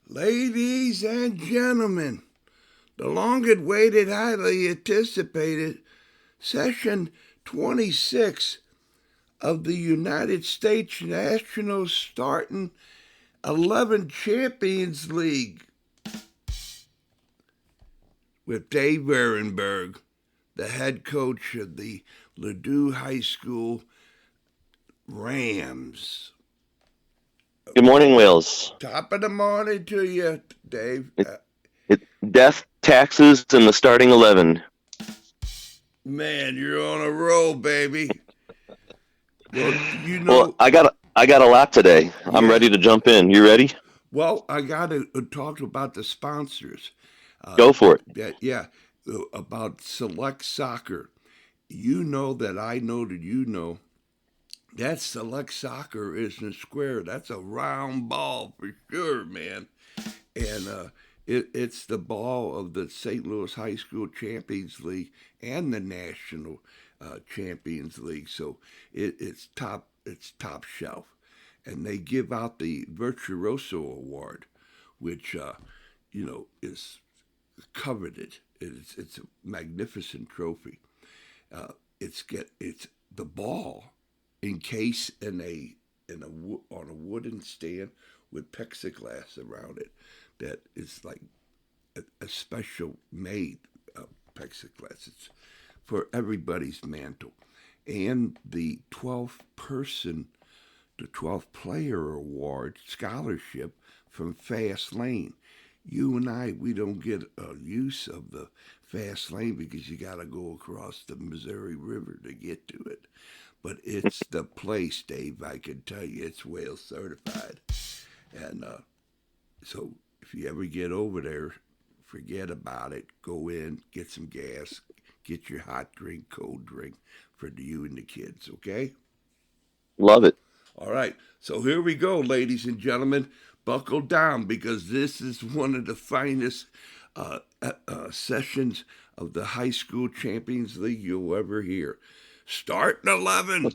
Ladies and gentlemen, the long-awaited, highly anticipated session 26 of the United States National Starting 11 Champions League with Dave Aronberg, the head coach of the Ladue High School Rams. Good morning, Wales. Top of the morning to you, Dave. Death, taxes, and the starting 11. Man, you're on a roll, baby. Well, I got a lot today. Yeah. I'm ready to jump in. You ready? Well, I got to talk about the sponsors. Go for it. About Select Soccer. You know that I know that you know that Select Soccer isn't square. That's a round ball for sure, man. And it's the ball of the St. Louis High School Champions League and the National Champions League. So it's top shelf. And they give out the Virtuoso Award, which is coveted. It's a magnificent trophy. It's the ball encased on a wooden stand with plexiglass around it. That is like a special made plexiglass. It's for everybody's mantle. And the 12th player award scholarship from Fast Lane. You and I, we don't get a use of the Fast Lane because you got to go across the Missouri River to get to it. But it's the place, Dave, I can tell you. It's Wales certified. And so if you ever get over there, forget about it. Go in, get some gas, get your hot drink, cold drink for you and the kids, okay? Love it. All right, so here we go, ladies and gentlemen. Buckle down because this is one of the finest sessions of the High School Champions League you'll ever hear. Starting 11.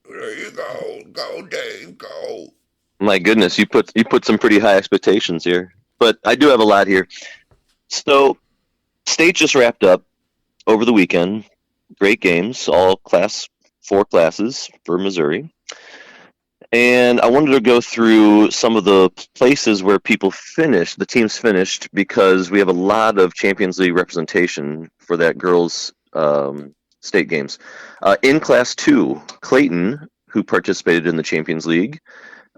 There you go. Go, Dave, go. My goodness, you put some pretty high expectations here. But I do have a lot here. So, state just wrapped up over the weekend. Great games, all Class 4 classes for Missouri. And I wanted to go through some of the places where the teams finished, because we have a lot of Champions League representation for that girls' state games. In Class 2, Clayton, who participated in the Champions League,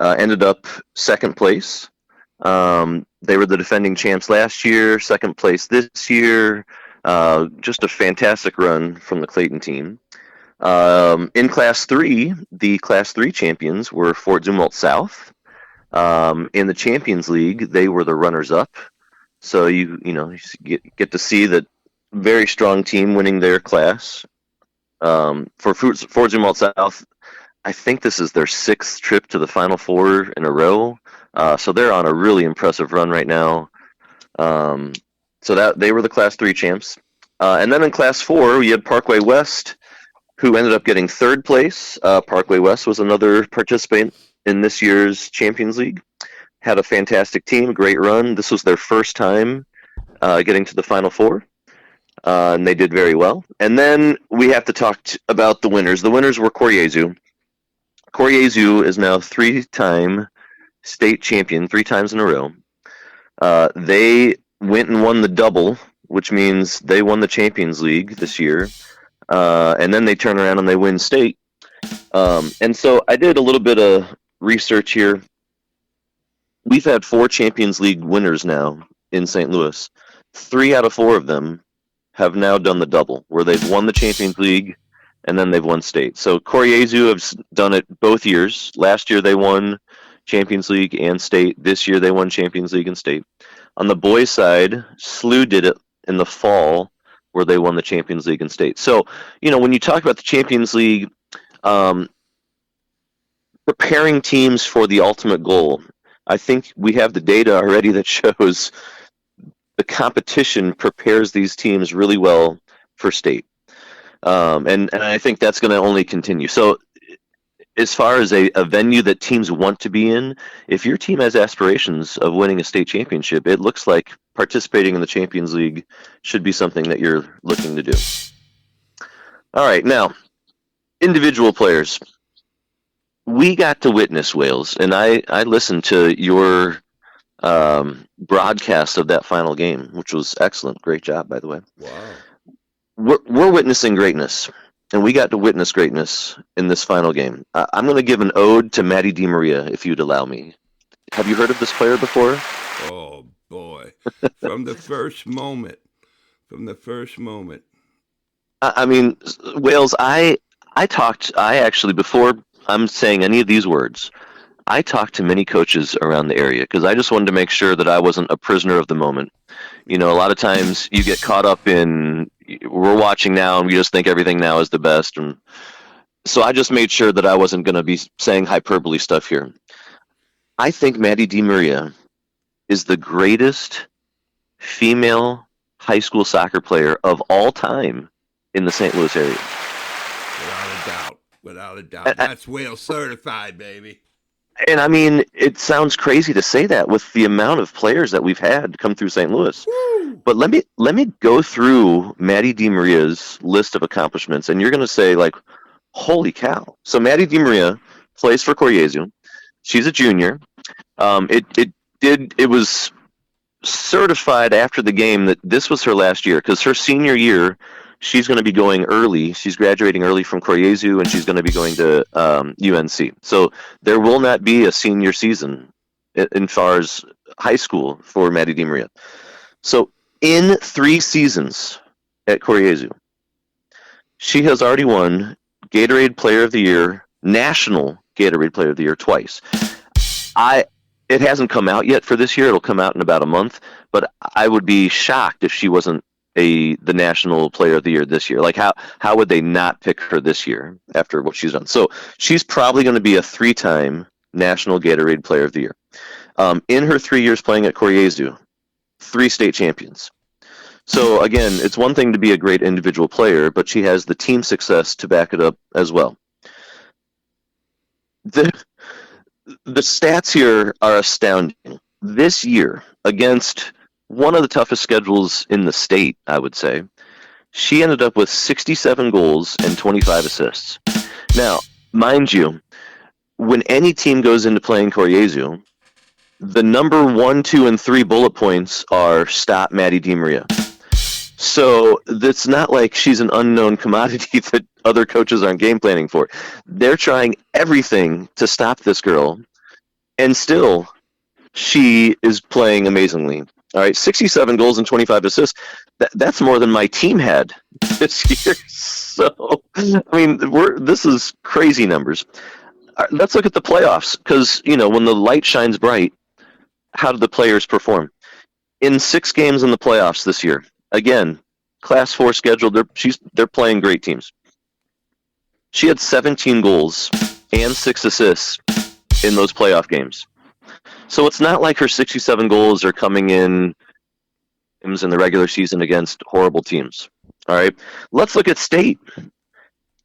ended up second place. They were the defending champs last year, second place this year. Just a fantastic run from the Clayton team. In Class 3, the Class 3 champions were Fort Zumwalt South. In the Champions League, they were the runners-up. So you get to see that very strong team winning their class. For Fort Zumwalt South, I think this is their 6th trip to the Final Four in a row. So they're on a really impressive run right now. So that they were the Class 3 champs. And then in Class 4, we had Parkway West, who ended up getting 3rd place. Parkway West was another participant in this year's Champions League. Had a fantastic team, great run. This was their first time getting to the Final Four, and they did very well. And then we have to talk about the winners. The winners were Koryezu. Koryezu is now 3-time state champion, 3 times in a row. They went and won the double, which means they won the Champions League this year. And then they turn around and they win state. And so I did a little bit of research here. We've had 4 Champions League winners now in St. Louis. 3 out of 4 of them have now done the double, where they've won the Champions League and then they've won state. So Koryezu has done it both years. Last year they won Champions League and state. This year they won Champions League and state. On the boys' side, SLU did it in the fall, where they won the Champions League and state. So, when you talk about the Champions League, preparing teams for the ultimate goal, I think we have the data already that shows the competition prepares these teams really well for state. And I think that's going to only continue. So as far as a venue that teams want to be in, if your team has aspirations of winning a state championship, it looks like participating in the Champions League should be something that you're looking to do. All right, now, individual players. We got to witness Wales, and I listened to your broadcast of that final game, which was excellent. Great job, by the way. Wow. We're witnessing greatness, and we got to witness greatness in this final game. I'm going to give an ode to Matty DiMaria, if you'd allow me. Have you heard of this player before? Oh, boy. From the first moment. I mean, Wales, I actually, before I'm saying any of these words, I talked to many coaches around the area because I just wanted to make sure that I wasn't a prisoner of the moment. You know, a lot of times you get caught up in, we're watching now and we just think everything now is the best. And so I just made sure that I wasn't going to be saying hyperbole stuff here. I think Maddie DiMaria is the greatest female high school soccer player of all time in the St. Louis area. Without a doubt. That's Wales certified, baby. And I mean, it sounds crazy to say that with the amount of players that we've had come through St. Louis. Woo! But let me go through Maddie DiMaria's list of accomplishments, and you're going to say, like, holy cow. So Maddie DiMaria plays for Coriezu. She's a junior. It was certified after the game that this was her last year because her senior year, she's going to be going early. She's graduating early from Coriezu, and she's going to be going to UNC. So there will not be a senior season in far as high school for Maddie DiMaria. So in 3 seasons at Coriezu, she has already won Gatorade Player of the Year, National Gatorade Player of the Year twice. It hasn't come out yet for this year. It'll come out in about a month, but I would be shocked if she wasn't the National Player of the Year this year. Like, how would they not pick her this year after what she's done? So she's probably going to be a 3-time National Gatorade Player of the Year. In her 3 years playing at Coriezu, 3 state champions. So again, it's one thing to be a great individual player, but she has the team success to back it up as well. The stats here are astounding. This year, against one of the toughest schedules in the state, I would say, she ended up with 67 goals and 25 assists. Now, mind you, when any team goes into playing Coriezu, the number 1, 2, and 3 bullet points are stop Maddie DiMaria. So it's not like she's an unknown commodity that other coaches aren't game planning for. They're trying everything to stop this girl, and still, she is playing amazingly. All right, 67 goals and 25 assists. That's more than my team had this year. So, I mean, this is crazy numbers. Let's look at the playoffs because, you know, when the light shines bright, how do the players perform? In 6 games in the playoffs this year, again, Class 4 schedule, they're playing great teams. She had 17 goals and 6 assists in those playoff games. So it's not like her 67 goals are coming in the regular season against horrible teams. All right, let's look at state.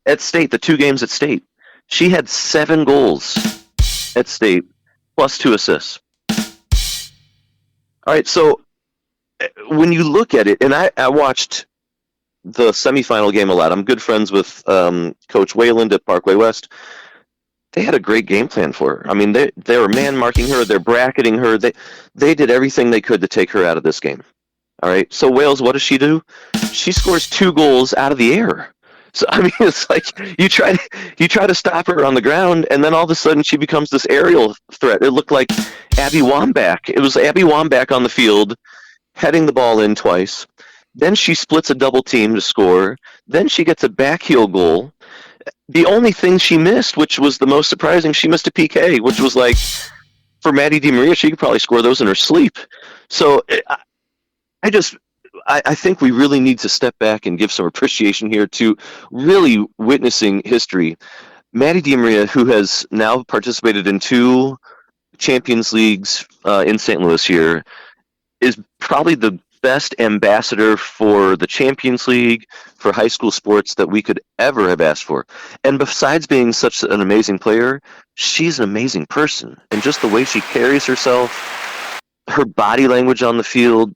At state, the 2 games at state, she had 7 goals at state plus 2 assists. All right, so when you look at it, and I watched the semifinal game a lot. I'm good friends with Coach Wayland at Parkway West. They had a great game plan for her. I mean, they were man marking her, they're bracketing her. They did everything they could to take her out of this game. All right. So Wales, what does she do? She scores 2 goals out of the air. So I mean, it's like you try to stop her on the ground, and then all of a sudden she becomes this aerial threat. It looked like Abby Wambach. It was Abby Wambach on the field, heading the ball in twice. Then she splits a double team to score. Then she gets a backheel goal. The only thing she missed, which was the most surprising, she missed a PK, which was like, for Maddie DiMaria, she could probably score those in her sleep. So I think we really need to step back and give some appreciation here to really witnessing history. Maddie DiMaria, who has now participated in 2 Champions Leagues in St. Louis here, is probably the best ambassador for the Champions League, for high school sports that we could ever have asked for. And besides being such an amazing player, she's an amazing person. And just the way she carries herself, her body language on the field,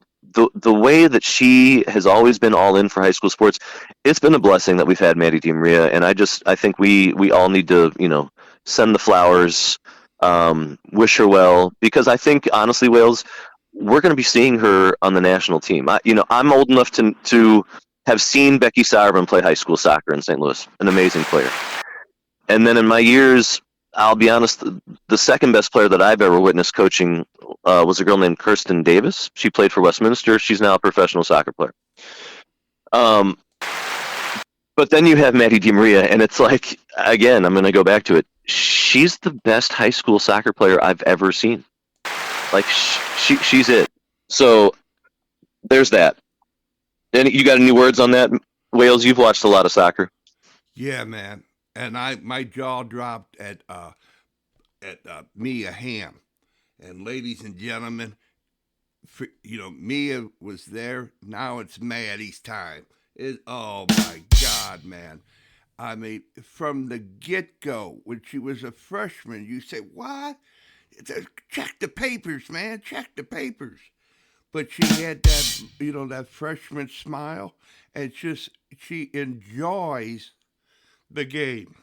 the way that she has always been all in for high school sports, it's been a blessing that we've had Maddie DiMaria. And I think we all need to, send the flowers, wish her well, because I think honestly, Wales, we're going to be seeing her on the national team. I'm old enough to have seen Becky Sauerbrunn play high school soccer in St. Louis, an amazing player. And then in my years, I'll be honest, the second best player that I've ever witnessed coaching was a girl named Kirsten Davis. She played for Westminster. She's now a professional soccer player. But then you have Maddie DiMaria, and it's like, again, I'm going to go back to it. She's the best high school soccer player I've ever seen. Like, she's it. So there's that. And you got any words on that, Wales? You've watched a lot of soccer. Yeah, man. And my jaw dropped at Mia Hamm. And ladies and gentlemen, Mia was there. Now it's Maddie's time. Oh my God, man. I mean, from the get-go, when she was a freshman, you say, what? Check the papers, man. Check the papers. But she had that, that freshman smile, and she enjoys the game.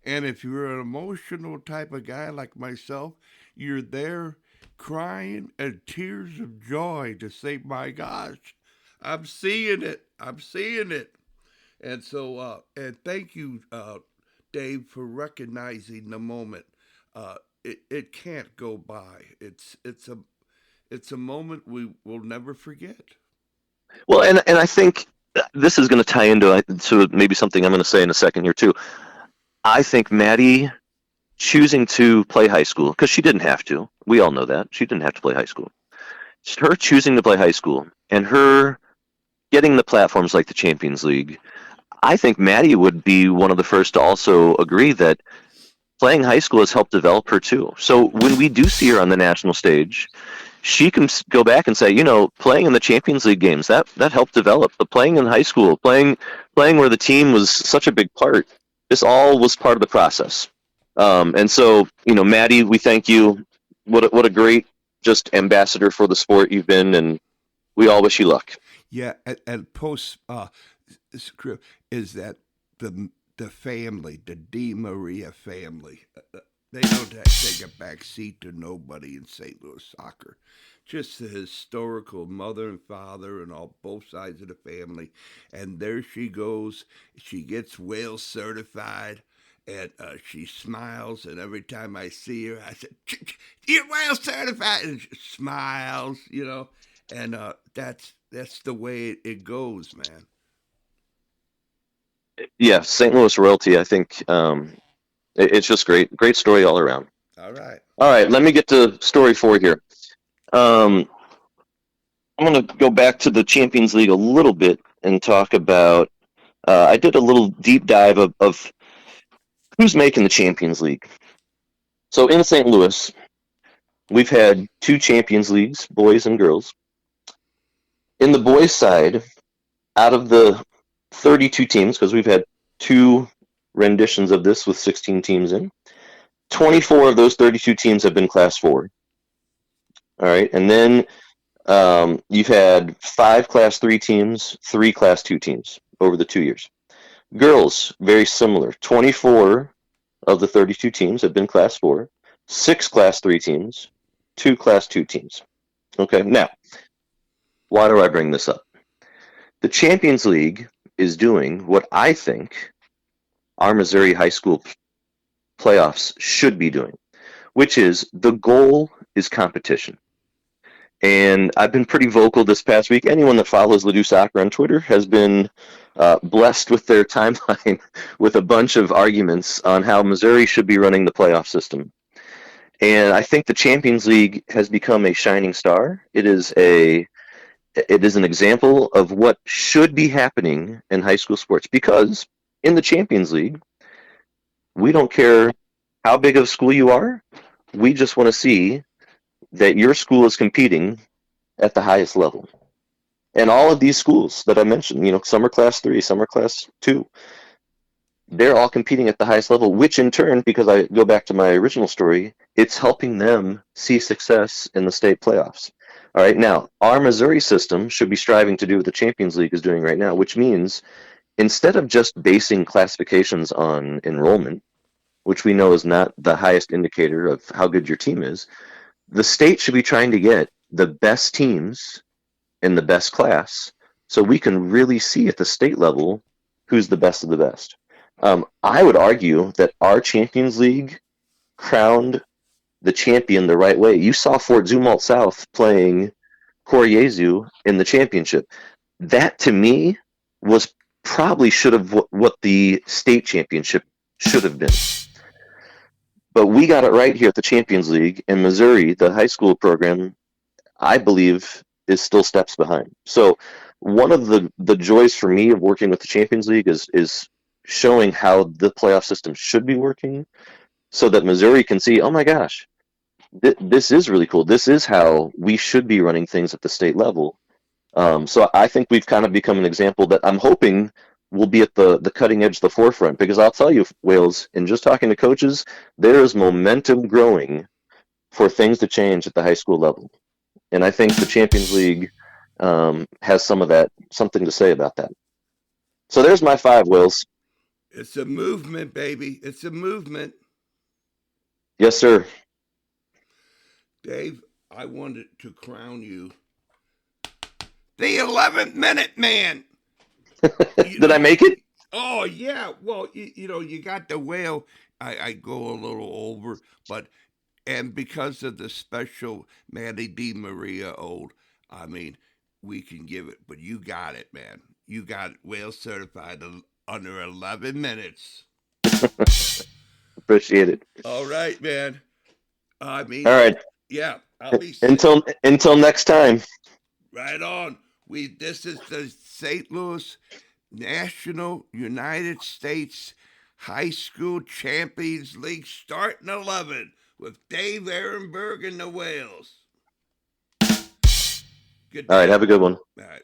And if you're an emotional type of guy like myself, you're there crying and tears of joy to say, my gosh, I'm seeing it. I'm seeing it. And so, and thank you, Dave, for recognizing the moment. It can't go by. It's a moment we will never forget. Well, and I think this is going to tie into maybe something I'm going to say in a second here too. I think Maddie choosing to play high school, because she didn't have to. We all know that. She didn't have to play high school. Her choosing to play high school and her getting the platforms like the Champions League, I think Maddie would be one of the first to also agree that playing high school has helped develop her too. So when we do see her on the national stage, she can go back and say, playing in the Champions League games, that helped develop. But playing in high school, playing where the team was such a big part, this all was part of the process. And so, Maddie, we thank you. What a great just ambassador for the sport you've been, and we all wish you luck. Yeah, and post script is that the family, the Di Maria family, they don't take a back seat to nobody in St. Louis soccer. Just the historical mother and father and all both sides of the family. And there she goes. She gets Wales certified. And she smiles, and every time I see her, I said, "You're Wales certified," and she smiles, and that's the way it goes, man. Yeah, St. Louis royalty. I think it's just great story all around. All right. All right, let me get to story 4 here. I'm going to go back to the Champions League a little bit and talk about. I did a little deep dive of who's making the Champions League. So in St. Louis, we've had 2 Champions Leagues, boys and girls. In the boys' side, out of the 32 teams, because we've had 2 renditions of this with 16 teams in, 24 of those 32 teams have been Class 4. All right, and then you've had 5 Class 3 teams, 3 Class 2 teams over the 2 years. Girls, very similar. 24 of the 32 teams have been Class 4, 6 Class 3 teams, 2 Class 2 teams. Okay, now, why do I bring this up? The Champions League is doing what I think our Missouri high school playoffs should be doing, which is the goal is competition. And I've been pretty vocal this past week. Anyone that follows Ladue Soccer on Twitter has been blessed with their timeline with a bunch of arguments on how Missouri should be running the playoff system. And I think the Champions League has become a shining star. It is an example of what should be happening in high school sports, because in the Champions League, we don't care how big of a school you are. We just want to see that your school is competing at the highest level. And all of these schools that I mentioned, some are class 3, some are class 2, they're all competing at the highest level, which in turn, because I go back to my original story, it's helping them see success in the state playoffs. All right, now, our Missouri system should be striving to do what the Champions League is doing right now, which means instead of just basing classifications on enrollment, which we know is not the highest indicator of how good your team is, the state should be trying to get the best teams in the best class so we can really see at the state level who's the best of the best. I would argue that our Champions League crowned the champion the right way. You saw Fort Zumwalt South playing Koryezu in the championship. That to me was probably should have what the state championship should have been. But we got it right here at the Champions League in Missouri. The high school program, I believe, is still steps behind. So one of the joys for me of working with the Champions League is showing how the playoff system should be working so that Missouri can see, oh my gosh, this is really cool. This is how we should be running things at the state level. So I think we've kind of become an example that I'm hoping will be at the cutting edge, the forefront, because I'll tell you, Wales, in just talking to coaches, there is momentum growing for things to change at the high school level. And I think the Champions League has some of that, something to say about that. So there's my 5, Wales. It's a movement, baby. It's a movement. Yes, sir. Dave, I wanted to crown you the 11th minute man. Did I make it? Oh, yeah. Well, you got the whale. I go a little over, but, and because of the special Matty D. Maria ode, I mean, we can give it, but you got it, man. You got it. Whale certified under 11 minutes. Appreciate it. All right, man. I mean, All right. yeah, I'll be Until next time. right on. This is the St. Louis National United States High School Champions League starting 11 with Dave Aronberg and the Whales. Good day. All right. Have a good one. All right.